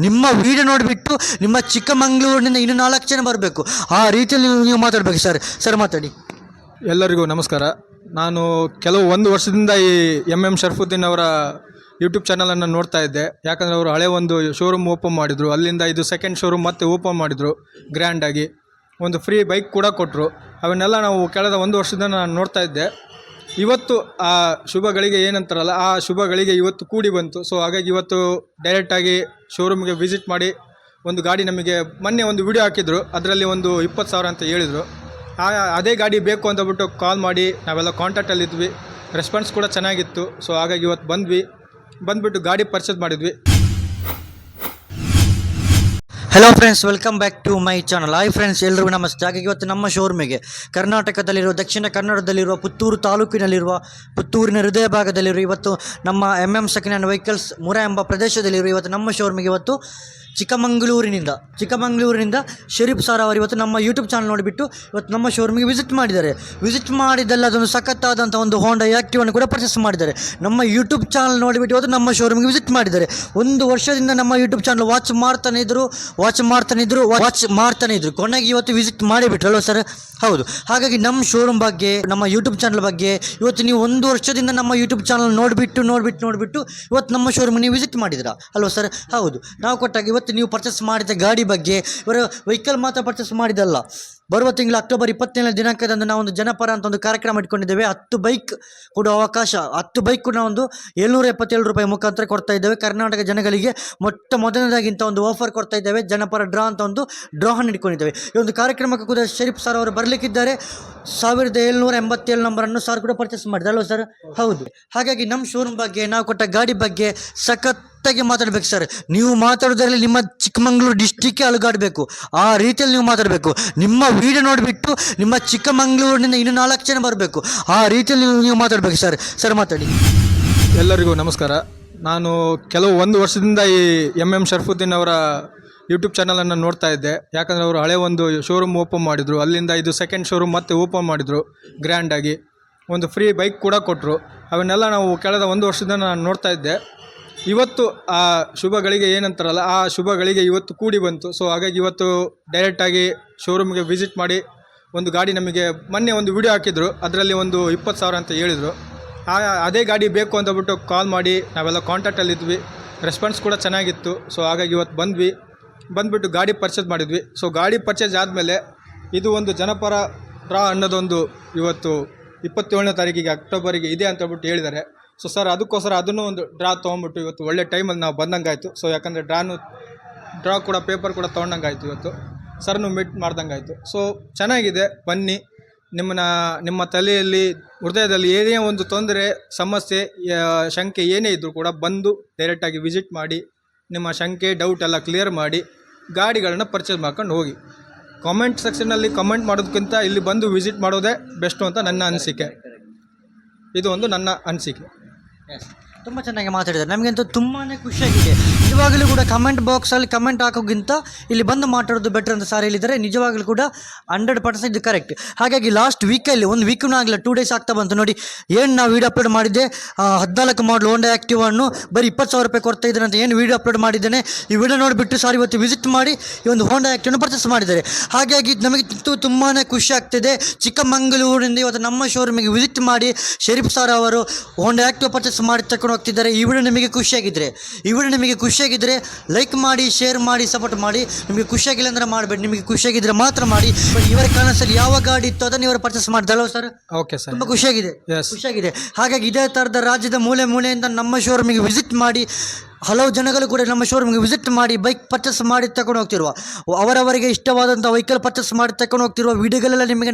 ನಿಮ್ಮ ವಿಡಿಯೋ ನೋಡಿಬಿಟ್ಟು ನಿಮ್ಮ ಚಿಕ್ಕಮಗಳೂರಿನಿಂದ ಇನ್ನು 4 ಜನ ಬರಬೇಕು. ಆ ರೀತಿಯಲ್ಲಿ ನೀವು ಮಾತಾಡಬೇಕು ಸರ್ ಮಾತಾಡಿ. ಎಲ್ಲರಿಗೂ ನಮಸ್ಕಾರ. ನಾನು ಕೆಲವು 1 ವರ್ಷದಿಂದ ಈ ಎಂ ಶರಫುದ್ದೀನ್ ಅವರ ಯೂಟ್ಯೂಬ್ ಚಾನಲನ್ನು ನೋಡ್ತಾ ಇದ್ದೆ. ಯಾಕಂದರೆ ಅವರು ಹಳೆ ಒಂದು ಶೋರೂಮ್ ಓಪನ್ ಮಾಡಿದರು, ಅಲ್ಲಿಂದ ಇದು ಸೆಕೆಂಡ್ ಶೋರೂಮ್ ಮತ್ತೆ ಓಪನ್ ಮಾಡಿದರು ಗ್ರ್ಯಾಂಡಾಗಿ. ಒಂದು ಫ್ರೀ ಬೈಕ್ ಕೂಡ ಕೊಟ್ಟರು. ಅವನ್ನೆಲ್ಲ ನಾವು ಕಳೆದ 1 ವರ್ಷದಿಂದ ನಾನು ನೋಡ್ತಾ ಇದ್ದೆ. ಇವತ್ತು ಆ ಶುಭಗಳಿಗೆ ಏನಂತಾರಲ್ಲ, ಆ ಶುಭಗಳಿಗೆ ಇವತ್ತು ಕೂಡಿ ಬಂತು. ಸೊ ಹಾಗಾಗಿ ಇವತ್ತು ಡೈರೆಕ್ಟಾಗಿ ಶೋರೂಮ್ಗೆ ವಿಸಿಟ್ ಮಾಡಿ ಒಂದು ಗಾಡಿ ನಮಗೆ ಮೊನ್ನೆ ಒಂದು ವಿಡಿಯೋ ಹಾಕಿದ್ರು, ಅದರಲ್ಲಿ ಒಂದು 20,000 ಅಂತ ಹೇಳಿದರು. ಅದೇ ಗಾಡಿ ಬೇಕು ಅಂತ ಬಿಟ್ಟು ಕಾಲ್ ಮಾಡಿ ನಾವೆಲ್ಲ ಕಾಂಟ್ಯಾಕ್ಟಲ್ಲಿದ್ವಿ. ರೆಸ್ಪಾನ್ಸ್ ಕೂಡ ಚೆನ್ನಾಗಿತ್ತು. ಸೊ ಹಾಗಾಗಿ ಇವತ್ತು ಬಂದುಬಿಟ್ಟು ಗಾಡಿ ಪರ್ಚೇಸ್ ಮಾಡಿದ್ವಿ. Hello friends, welcome back to my channel. Hi friends, ಎಲ್ರಿಗೂ ನಮಸ್ತೆ. ಹಾಗಾಗಿ ಇವತ್ತು ನಮ್ಮ ಶೋರೂಮಿಗೆ ಕರ್ನಾಟಕದಲ್ಲಿರುವ, ದಕ್ಷಿಣ ಕನ್ನಡದಲ್ಲಿರುವ, ಪುತ್ತೂರು ತಾಲೂಕಿನಲ್ಲಿರುವ, ಪುತ್ತೂರಿನ ಹೃದಯ ಭಾಗದಲ್ಲಿರುವ, ಇವತ್ತು ನಮ್ಮ ಸೆಕೆಂಡ್ ಹ್ಯಾಂಡ್ ವೆಹಿಕಲ್ಸ್ ಮುರಾ ಎಂಬ ಪ್ರದೇಶದಲ್ಲಿರುವ ಇವತ್ತು ನಮ್ಮ ಶೋರೂಮಿಗೆ ಇವತ್ತು ಚಿಕ್ಕಮಗಳೂರಿನಿಂದ ಶರೀಫ್ ಸರ್ ಅವರು ಇವತ್ತು ನಮ್ಮ ಯೂಟ್ಯೂಬ್ ಚಾನಲ್ ನೋಡಿಬಿಟ್ಟು ಇವತ್ತು ನಮ್ಮ ಶೋರೂಮಿಗೆ ವಿಸಿಟ್ ಮಾಡಿದ್ದಾರೆ. ವಿಸಿಟ್ ಮಾಡಿದ್ದಲ್ಲ, ಅದೊಂದು ಸಖತ್ತಾದಂಥ ಒಂದು ಹೋಂಡಾ ಆ್ಯಕ್ಟಿವನ್ನು ಕೂಡ ಪರ್ಚೇಸ್ ಮಾಡಿದ್ದಾರೆ. ನಮ್ಮ ಯೂಟ್ಯೂಬ್ ಚಾನಲ್ ನೋಡಿಬಿಟ್ಟು ಇವತ್ತು ನಮ್ಮ ಶೋರೂಮಿಗೆ ವಿಸಿಟ್ ಮಾಡಿದ್ದಾರೆ. 1 ವರ್ಷದಿಂದ ನಮ್ಮ ಯೂಟ್ಯೂಬ್ ಚಾನಲ್ ವಾಚ್ ಮಾಡ್ತಾನೆ ಇದ್ರು. ಕೊನೆಗೆ ಇವತ್ತು ವಿಸಿಟ್ ಮಾಡಿಬಿಟ್ರು ಅಲ್ವ ಸರ್? ಹೌದು. ಹಾಗಾಗಿ ನಮ್ಮ ಶೋರೂಮ್ ಬಗ್ಗೆ, ನಮ್ಮ ಯೂಟ್ಯೂಬ್ ಚಾನಲ್ ಬಗ್ಗೆ ಇವತ್ತು ನೀವು 1 ವರ್ಷದಿಂದ ನಮ್ಮ ಯೂಟ್ಯೂಬ್ ಚಾನಲ್ ನೋಡಿಬಿಟ್ಟು ಇವತ್ತು ನಮ್ಮ ಶೋರೂಮ್ ನೀವು ವಿಸಿಟ್ ಮಾಡಿದಿರಾ ಅಲ್ವ ಸರ್? ಹೌದು. ನಾವು ಕೊಟ್ಟಾಗ ಇವತ್ತು ನೀವು ಪರ್ಚೇಸ್ ಮಾಡಿದ ಗಾಡಿ ಬಗ್ಗೆ, ಇವರ ವೆಹಿಕಲ್ ಮಾತ್ರ ಪರ್ಚೇಸ್ ಮಾಡಿದಲ್ಲ, ಬರುವ ತಿಂಗಳು ಅಕ್ಟೋಬರ್ 27ನೇ ದಿನಾಂಕದಂದು ನಾವು ಒಂದು ಜನಪರ ಅಂತ ಒಂದು ಕಾರ್ಯಕ್ರಮ ಇಟ್ಕೊಂಡಿದ್ದೇವೆ. 10 ಬೈಕ್ ಕೊಡುವ ಅವಕಾಶ, 10 ಬೈಕ್ ಕೂಡ ಒಂದು 777 ರೂಪಾಯಿ ಮುಖಾಂತರ ಕೊಡ್ತಾ ಇದ್ದೇವೆ. ಕರ್ನಾಟಕ ಜನಗಳಿಗೆ ಮೊದಲನೇದಾಗಿಂತ ಒಂದು ಆಫರ್ ಕೊಡ್ತಾ ಇದ್ದೇವೆ. ಜನಪರ ಡ್ರಾ ಅಂತ ಒಂದು ಡ್ರಾವನ್ನು ಇಟ್ಕೊಂಡಿದ್ದೇವೆ. ಈ ಒಂದು ಕಾರ್ಯಕ್ರಮಕ್ಕೆ ಕೂಡ ಶರೀಫ್ ಸರ್ ಅವರು ಬರಲಿಕ್ಕಿದ್ದಾರೆ. 1787 ನಂಬರನ್ನು ಸರ್ ಕೂಡ ಪರ್ಚೇಸ್ ಮಾಡಿದೆ ಅಲ್ವ ಸರ್? ಹೌದು. ಹಾಗಾಗಿ ನಮ್ಮ ಶೋರೂಮ್ ಬಗ್ಗೆ, ನಾವು ಕೊಟ್ಟ ಗಾಡಿ ಬಗ್ಗೆ ಸಖತ್ತಾಗಿ ಮಾತಾಡಬೇಕು ಸರ್. ನೀವು ಮಾತಾಡೋದ್ರಲ್ಲಿ ನಿಮ್ಮ ಚಿಕ್ಕಮಗಳೂರು ಡಿಸ್ಟಿಕ್ಕೇ ಅಲುಗಾಡಬೇಕು. ಆ ರೀತಿಯಲ್ಲಿ ನೀವು ಮಾತಾಡಬೇಕು. ನಿಮ್ಮ ವಿಡಿಯೋ ನೋಡಿಬಿಟ್ಟು ನಿಮ್ಮ ಚಿಕ್ಕಮಗಳೂರಿನಿಂದ ಇನ್ನು 4 ಜನ ಬರಬೇಕು. ಆ ರೀತಿಯಲ್ಲಿ ನೀವು ಮಾತಾಡಬೇಕು ಸರ್ ಮಾತಾಡಿ. ಎಲ್ಲರಿಗೂ ನಮಸ್ಕಾರ. ನಾನು ಕೆಲವು 1 ವರ್ಷದಿಂದ ಈ ಎಂ ಶರಫುದ್ದೀನ್ ಅವರ ಯೂಟ್ಯೂಬ್ ಚಾನಲನ್ನು ನೋಡ್ತಾ ಇದ್ದೆ. ಯಾಕಂದರೆ ಅವರು ಹಳೆ ಒಂದು ಶೋರೂಮ್ ಓಪನ್ ಮಾಡಿದರು, ಅಲ್ಲಿಂದ ಇದು ಸೆಕೆಂಡ್ ಶೋರೂಮ್ ಮತ್ತೆ ಓಪನ್ ಮಾಡಿದರು ಗ್ರ್ಯಾಂಡಾಗಿ. ಒಂದು ಫ್ರೀ ಬೈಕ್ ಕೂಡ ಕೊಟ್ಟರು. ಅವನ್ನೆಲ್ಲ ನಾವು ಕಳೆದ 1 ವರ್ಷದಿಂದ ನಾನು ನೋಡ್ತಾ ಇದ್ದೆ. ಇವತ್ತು ಆ ಶುಭಗಳಿಗೆ ಏನಂತಾರಲ್ಲ, ಆ ಶುಭಗಳಿಗೆ ಇವತ್ತು ಕೂಡಿ ಬಂತು. ಸೊ ಹಾಗಾಗಿ ಇವತ್ತು ಡೈರೆಕ್ಟಾಗಿ ಶೋರೂಮ್ಗೆ ವಿಸಿಟ್ ಮಾಡಿ ಒಂದು ಗಾಡಿ ನಮಗೆ ಮೊನ್ನೆ ಒಂದು ವಿಡಿಯೋ ಹಾಕಿದ್ರು, ಅದರಲ್ಲಿ ಒಂದು 20,000 ಅಂತ ಹೇಳಿದರು. ಅದೇ ಗಾಡಿ ಬೇಕು ಅಂತ ಬಿಟ್ಟು ಕಾಲ್ ಮಾಡಿ ನಾವೆಲ್ಲ ಕಾಂಟ್ಯಾಕ್ಟಲ್ಲಿದ್ವಿ. ರೆಸ್ಪಾನ್ಸ್ ಕೂಡ ಚೆನ್ನಾಗಿತ್ತು. ಸೊ ಹಾಗಾಗಿ ಇವತ್ತು ಬಂದುಬಿಟ್ಟು ಗಾಡಿ ಪರ್ಚೇಸ್ ಮಾಡಿದ್ವಿ. ಸೊ ಗಾಡಿ ಪರ್ಚೇಸ್ ಆದಮೇಲೆ ಇದು ಒಂದು ಜನಪರ ಡ್ರಾ ಅನ್ನೋದೊಂದು ಇವತ್ತು 27ನೇ ತಾರೀಕಿಗೆ ಅಕ್ಟೋಬರಿಗೆ ಇದೆ ಅಂತ ಹೇಳ್ಬಿಟ್ಟು ಹೇಳಿದ್ದಾರೆ. ಸೊ ಸರ್, ಅದಕ್ಕೋಸ್ಕರ ಅದನ್ನು ಒಂದು ಡ್ರಾ ತೊಗೊಂಬಿಟ್ಟು ಇವತ್ತು ಒಳ್ಳೆ ಟೈಮಲ್ಲಿ ನಾವು ಬಂದಂಗಾಯಿತು. ಸೊ ಯಾಕಂದರೆ ಡ್ರಾ ಕೂಡ ಪೇಪರ್ ಕೂಡ ತೊಗೊಂಡಂಗಾಯಿತು. ಇವತ್ತು ಸರ್ನು ಮೀಟ್ ಮಾಡ್ದಂಗಾಯಿತು. ಸೊ ಚೆನ್ನಾಗಿದೆ. ಬನ್ನಿ, ನಿಮ್ಮ ತಲೆಯಲ್ಲಿ, ಹೃದಯದಲ್ಲಿ ಏನೇ ಒಂದು ತೊಂದರೆ, ಸಮಸ್ಯೆ, ಶಂಕೆ ಏನೇ ಇದ್ದರೂ ಕೂಡ ಬಂದು ಡೈರೆಕ್ಟಾಗಿ ವಿಸಿಟ್ ಮಾಡಿ ನಿಮ್ಮ ಶಂಕೆ, ಡೌಟ್ ಎಲ್ಲ ಕ್ಲಿಯರ್ ಮಾಡಿ ಗಾಡಿಗಳನ್ನ ಪರ್ಚೇಸ್ ಮಾಡ್ಕೊಂಡು ಹೋಗಿ. ಕಾಮೆಂಟ್ ಸೆಕ್ಷನಲ್ಲಿ ಕಮೆಂಟ್ ಮಾಡೋದಕ್ಕಿಂತ ಇಲ್ಲಿ ಬಂದು ವಿಸಿಟ್ ಮಾಡೋದೇ ಬೆಸ್ಟು ಅಂತ ನನ್ನ ಅನಿಸಿಕೆ. ಇದು ಒಂದು ನನ್ನ ಅನಿಸಿಕೆ. ತುಂಬ ಚೆನ್ನಾಗಿ ಮಾತಾಡಿದ್ದಾರೆ. ನಮಗಂತೂ ತುಂಬಾ ಖುಷಿಯಾಗಿದೆ. ನಿಜವಾಗಲೂ ಕೂಡ ಕಮೆಂಟ್ ಬಾಕ್ಸಲ್ಲಿ ಕಮೆಂಟ್ ಹಾಕೋಕ್ಕಿಂತ ಇಲ್ಲಿ ಬಂದು ಮಾತಾಡೋದು ಬೆಟರ್ ಅಂತ ಸಾರ್ ಹೇಳಿದ್ದಾರೆ. ನಿಜವಾಗಲೂ ಕೂಡ 100% ಇದು ಕರೆಕ್ಟ್. ಹಾಗಾಗಿ ಲಾಸ್ಟ್ ವೀಕಲ್ಲಿ, 1 ವೀಕೂ ಆಗಲಿಲ್ಲ, 2 ಡೇಸ್ ಆಗ್ತಾ ಬಂತು ನೋಡಿ. ಏನು ನಾವು ವೀಡಿಯೋ ಅಪ್ಲೋಡ್ ಮಾಡಿದ್ದೆ, 14 ಮಾಡಲ್ ಹೋಂಡಾ ಆ್ಯಕ್ಟಿವನ್ನು ಬರೀ 20,000 ರೂಪಾಯಿ ಕೊಡ್ತಾ ಇದ್ದೇನೆ ಅಂತ ಏನು ವೀಡಿಯೋ ಅಪ್ಲೋಡ್ ಮಾಡಿದ್ದೇನೆ. ಈ ವಿಡಿಯೋ ನೋಡಿಬಿಟ್ಟು ಸಾರ್ ಇವತ್ತು ವಿಸಿಟ್ ಮಾಡಿ ಈ ಒಂದು ಹೋಂಡಾ ಆ್ಯಕ್ಟಿವನ್ನು ಪರ್ಚೇಸ್ ಮಾಡಿದ್ದಾರೆ. ಹಾಗಾಗಿ ನಮಗೆ ತುಂಬಾ ಖುಷಿ ಆಗ್ತಿದೆ. ಚಿಕ್ಕಮಗಳೂರಿನಿಂದ ಇವತ್ತು ನಮ್ಮ ಶೋರೂಮಿಗೆ ವಿಸಿಟ್ ಮಾಡಿ ಶರೀಫ್ ಸರ್ ಅವರು ಹೋಂಡಾ ಆ್ಯಕ್ಟಿವ್ ಪರ್ಚೇಸ್ ಮಾಡಿ ತಗೊಂಡು ಹೋಗ್ತಿದ್ದಾರೆ. ಈ ವಿಡಿಯೋ ನಿಮಗೆ ಖುಷಿಯಾಗಿದ್ದರೆ ಲೈಕ್ ಮಾಡಿ, ಶೇರ್ ಮಾಡಿ, ಸಪೋರ್ಟ್ ಮಾಡಿ. ನಿಮಗೆ ಖುಷಿಯಾಗಿಲ್ಲ ಅಂದರೆ ಮಾಡಬೇಡಿ. ನಿಮಗೆ ಖುಷಿಯಾಗಿದ್ದರೆ ಮಾತ್ರ ಮಾಡಿ. ಇವರ ಕನಸಲ್ಲಿ ಯಾವ ಗಾಡಿ ಇತ್ತು ಅದನ್ನು ಇವರು ಪರ್ಚೇಸ್ ಮಾಡಿದಲ್ವ ಸರ್? ಓಕೆ ಸರ್, ತುಂಬ ಖುಷಿಯಾಗಿದೆ. ಹಾಗಾಗಿ ಇದೇ ಥರದ ರಾಜ್ಯದ ಮೂಲೆಯಿಂದ ನಮ್ಮ ಶೋರೂಮಿಗೆ ವಿಸಿಟ್ ಮಾಡಿ, ಹಲವು ಜನಗಳು ಕೂಡ ನಮ್ಮ ಶೋರೂಮ್ಗೆ ವಿಸಿಟ್ ಮಾಡಿ ಬೈಕ್ ಪರ್ಚೇಸ್ ಮಾಡಿ ತಗೊಂಡು ಹೋಗ್ತಿರುವ, ಅವರವರಿಗೆ ಇಷ್ಟವಾದಂಥ ವೆಹಿಕಲ್ ಪರ್ಚೇಸ್ ಮಾಡಿ ತಗೊಂಡು ಹೋಗ್ತಿರುವ ವಿಡಿಯೋಗಳೆಲ್ಲ ನಿಮಗೆ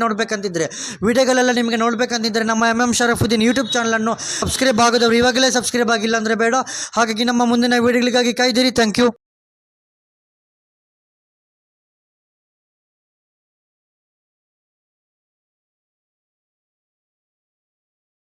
ನೋಡಬೇಕಂತಿದ್ರೆ ನಮ್ಮ ಶರಫುದ್ದೀನ್ ಯೂಟ್ಯೂಬ್ ಚಾನಲನ್ನು ಸಬ್ಸ್ಕ್ರೈಬ್ ಆಗೋದವರು ಇವಾಗಲೇ ಸಬ್ಸ್ಕ್ರೈಬ್ ಆಗಿಲ್ಲ ಅಂದರೆ ಬೇಡ. ಹಾಗಾಗಿ ನಮ್ಮ ಮುಂದಿನ ವಿಡಿಯೋಗಳಿಗಾಗಿ ಕಾಯ್ದಿರಿ. Thank you.